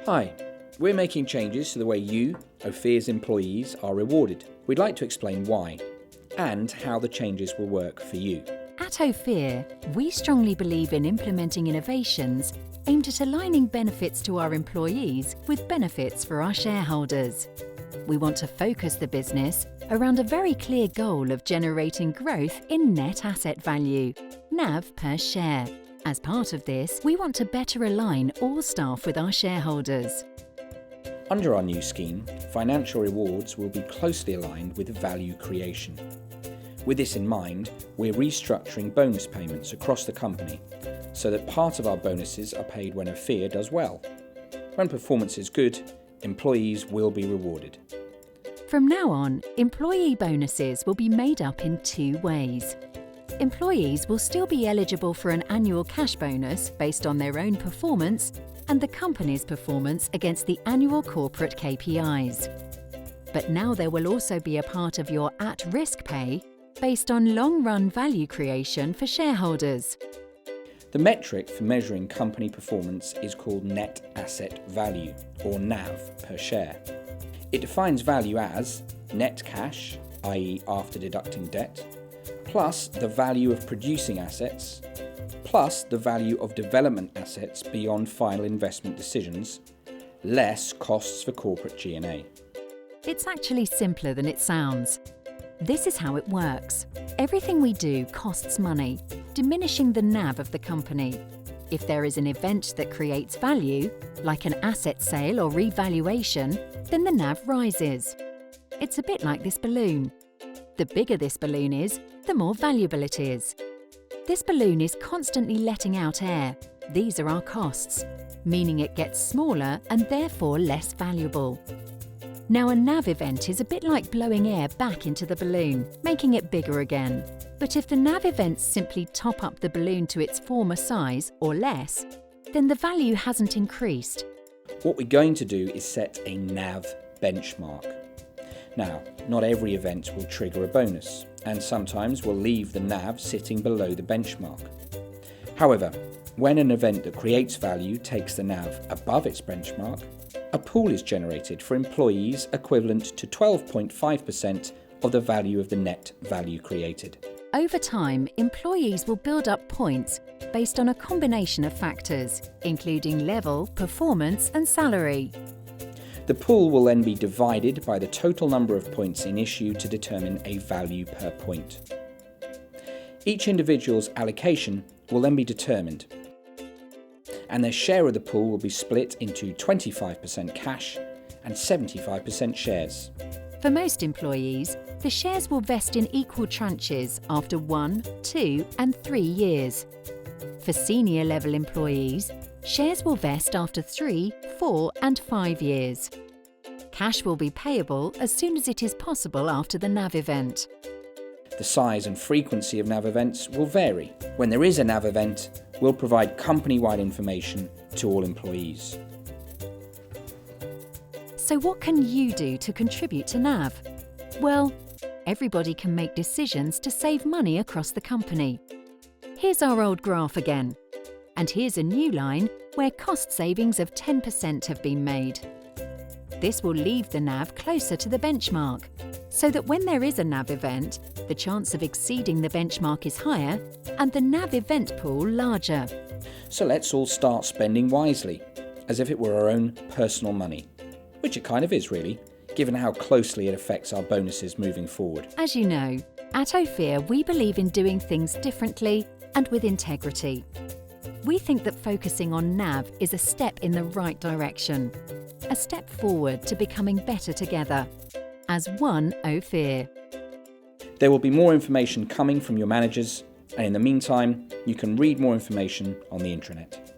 Hi, we're making changes to the way you, Ophir's employees, are rewarded. We'd like to explain why and how the changes will work for you. At Ophir, we strongly believe in implementing innovations aimed at aligning benefits to our employees with benefits for our shareholders. We want to focus the business around a very clear goal of generating growth in net asset value, NAV per share. As part of this, we want to better align all staff with our shareholders. Under our new scheme, financial rewards will be closely aligned with value creation. With this in mind, we're restructuring bonus payments across the company so that part of our bonuses are paid when Ophir does well. When performance is good, employees will be rewarded. From now on, employee bonuses will be made up in two ways. Employees will still be eligible for an annual cash bonus based on their own performance and the company's performance against the annual corporate KPIs. But now there will also be a part of your at-risk pay based on long-run value creation for shareholders. The metric for measuring company performance is called net asset value, or NAV per share. It defines value as net cash, i.e. after deducting debt, plus the value of producing assets, plus the value of development assets beyond final investment decisions, less costs for corporate G&A. It's actually simpler than it sounds. This is how it works. Everything we do costs money, diminishing the NAV of the company. If there is an event that creates value, like an asset sale or revaluation, then the NAV rises. It's a bit like this balloon. The bigger this balloon is, the more valuable it is. This balloon is constantly letting out air. These are our costs, meaning it gets smaller and therefore less valuable. Now, a NAV event is a bit like blowing air back into the balloon, making it bigger again. But if the NAV events simply top up the balloon to its former size or less, then the value hasn't increased. What we're going to do is set a NAV benchmark. Now, not every event will trigger a bonus, and sometimes we'll leave the NAV sitting below the benchmark. However, when an event that creates value takes the NAV above its benchmark, a pool is generated for employees equivalent to 12.5% of the value of the net value created. Over time, employees will build up points based on a combination of factors, including level, performance, and salary. The pool will then be divided by the total number of points in issue to determine a value per point. Each individual's allocation will then be determined, and their share of the pool will be split into 25% cash and 75% shares. For most employees, the shares will vest in equal tranches after 1, 2, and 3 years. For senior level employees, shares will vest after 3, 4, and 5 years. Cash will be payable as soon as it is possible after the NAV event. The size and frequency of NAV events will vary. When there is a NAV event, we'll provide company-wide information to all employees. So what can you do to contribute to NAV? Well, everybody can make decisions to save money across the company. Here's our old graph again. And here's a new line where cost savings of 10% have been made. This will leave the NAV closer to the benchmark, so that when there is a NAV event, the chance of exceeding the benchmark is higher and the NAV event pool larger. So let's all start spending wisely, as if it were our own personal money, which it kind of is really, given how closely it affects our bonuses moving forward. As you know, at Ophir we believe in doing things differently and with integrity. We think that focusing on NAV is a step in the right direction, a step forward to becoming better together, as one Ophir. There will be more information coming from your managers, and in the meantime, you can read more information on the intranet.